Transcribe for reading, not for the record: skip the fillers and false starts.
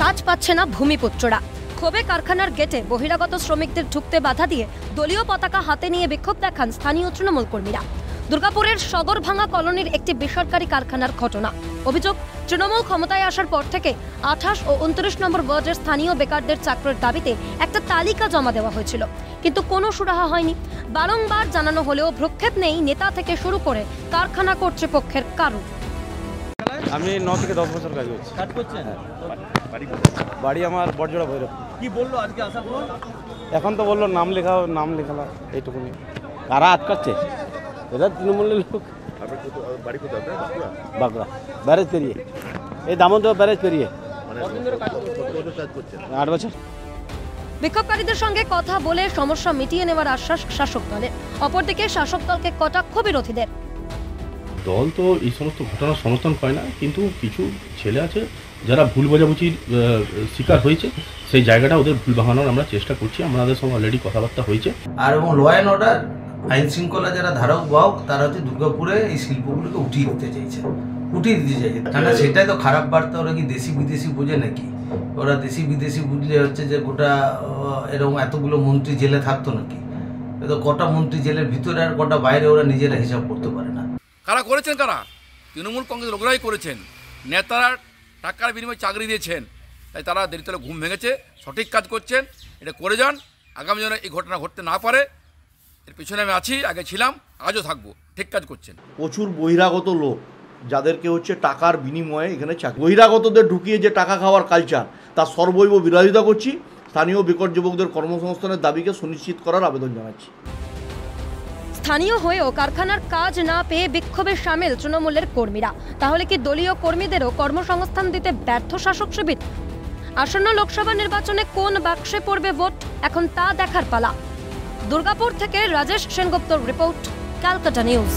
কাজ পাচ্ছে না ভূমিপুত্ররা। ক্ষোভে কারখানার গেটে বহিরাগত শ্রমিকদের ঢুকতে বাধা দিয়ে দলীয় পতাকা হাতে নিয়ে বিক্ষোভ দেখান স্থানীয় তৃণমূল কর্মীরা। দুর্গাপুরের সগরভাঙা কলোনির একটি বেসরকারি কারখানার ঘটনা। অভিযোগ, তৃণমূল ক্ষমতায় আসার পর থেকে 28 ও 29 নম্বর ওয়ার্ডের স্থানীয় বেকারদের চাকরির দাবিতে একটা তালিকা জমা দেওয়া হয়েছিল, কিন্তু কোনো সুরাহা হয়নি। বারংবার জানানো হলেও ভ্রুক্ষেপ নেই নেতা থেকে শুরু করে কারখানা কর্তৃপক্ষের কারণ। আমি 9 থেকে 10 বছর কাজ করছেন। বাড়ি আমার বড়জোড়া ভৈরব। কি বললো আজকে আসার পর? এখন তো বললো নাম লেখালাম এইটুকুনি। কারা আটকাচ্ছে? এরা তৃণমূলের লোক। বাড়ি কোথায়? বাঁকুড়া ব্যারেজ পেরিয়ে, এই দামোদর ব্যারেজ পেরিয়ে। 8 বছর। বিক্ষোভকারীদের সঙ্গে কথা বলে সমস্যা মিটিয়ে নেওয়ার আশ্বাস শাসক দলের। অপরদিকে শাসক দলকে কটাক্ষ বিরোধীদের। দল তো এই সমস্ত ঘটনার সমর্থন করে না, কিন্তু কিছু ছেলে আছে যারা ভুল বোঝাবুঝির শিকার হয়েছে, সেই জায়গাটা ওদের ভুল বাহানোর আমরা চেষ্টা করছি। আমাদের সঙ্গে অলরেডি কথাবার্তা হয়েছে। আর এবং ল অ্যান্ড অর্ডার আইন শৃঙ্খলা যারা ধারক বাহক, তারা হচ্ছে দুর্গাপুরে এই শিল্পগুলোকে উঠিয়ে দিতে চাইছে। কেন সেটাই তো খারাপ বার্তা। ওরা কি দেশি বিদেশি বোঝে নাকি? ওরা দেশি বিদেশি বুঝলে হচ্ছে যে গোটা এরকম এতগুলো মন্ত্রী জেলে থাকতো নাকি? তো কটা মন্ত্রী জেলের ভিতরে আর কটা বাইরে ওরা নিজেরা হিসাব করতে পারে না। কারা করেছেন? কারা? তৃণমূল কংগ্রেস লোকরাই করেছেন। নেতারা টাকার বিনিময়ে চাকরি দিয়েছেন, তাই তারা দেরিতে ঘুম ভেঙেছে। সঠিক কাজ করছেন, এটা করে যান। আগামী দিনে এই ঘটনা ঘটতে না পারে, এর পিছনে আমি আছি, আগে ছিলাম, আজও থাকবো। ঠিক কাজ করছেন। প্রচুর বহিরাগত লোক যাদেরকে হচ্ছে টাকার বিনিময়ে এখানে বহিরাগতদের ঢুকিয়ে যে টাকা খাওয়ার কালচার, তার সর্বৈব বিরোধিতা করছি। স্থানীয় বেকার যুবকদের কর্মসংস্থানের দাবিকে সুনিশ্চিত করার আবেদন জানাচ্ছি। স্থানীয় হয়েও কারখানার কাজ না পেয়ে বিক্ষোভে সামিল তৃণমূলের কর্মীরা। তাহলে কি দলীয় কর্মীদেরও কর্মসংস্থান দিতে ব্যর্থ শাসক শিবির? আসন্ন লোকসভা নির্বাচনে কোন বাক্সে পড়বে ভোট, এখন তা দেখার পালা। দুর্গাপুর থেকে রাজেশ সেনগুপ্তর রিপোর্ট, ক্যালকাটা নিউজ।